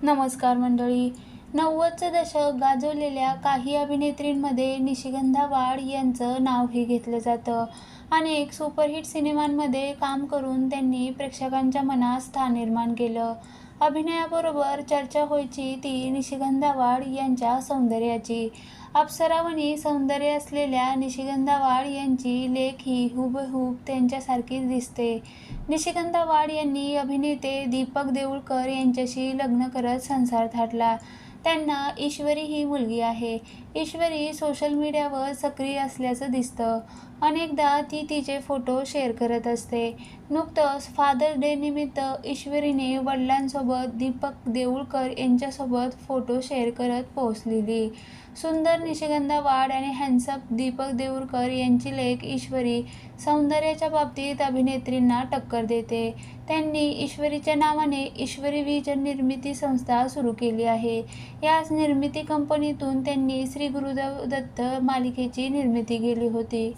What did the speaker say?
नमस्कार मंडळी. 90चं दशक गाजवलेल्या काही अभिनेत्रींमध्ये निशिगंधा वाड यांचं नावही घेतलं जातं. अनेक सुपरहिट सिनेमांमध्ये काम करून त्यांनी प्रेक्षकांच्या मनात स्थान निर्माण केलं. अभिनयाबरोबर चर्चा व्हायची ती निशिगंधा वाड यांच्या सौंदर्याची. अप्सरावनी सौंदर्य असलेल्या निशिगंधा वाड यांची लेक ही हुबेहूब त्यांच्यासारखीच दिसते. निशिगंधा वाड यांनी अभिनेते दीपक देऊळकर यांच्याशी लग्न करत संसार थाटला. त्यांना ईश्वरी ही मुलगी आहे. ईश्वरी सोशल मीडियावर सक्रिय असल्याचं दिसतं. अनेकदा ती तिचे फोटो शेअर करत असते. नुकतंच फादर्स डे निमित्त ईश्वरीने वडिलांसोबत दीपक देऊळकर यांच्यासोबत फोटो शेअर करत पोस्ट लिहिली. सुंदर निशिगंधा वाड आणि हँडसम दीपक देऊळकर यांची लेक ईश्वरी सौंदर्याच्या बाबतीत अभिनेत्रींना टक्कर देते. त्यांनी ईश्वरीच्या नावाने ईश्वरी व्हिजन निर्मिती संस्था सुरू केली आहे. याच निर्मिती कंपनीतून त्यांनी श्री गुरुदेव दत्त मालिकेची निर्मिती केली होती.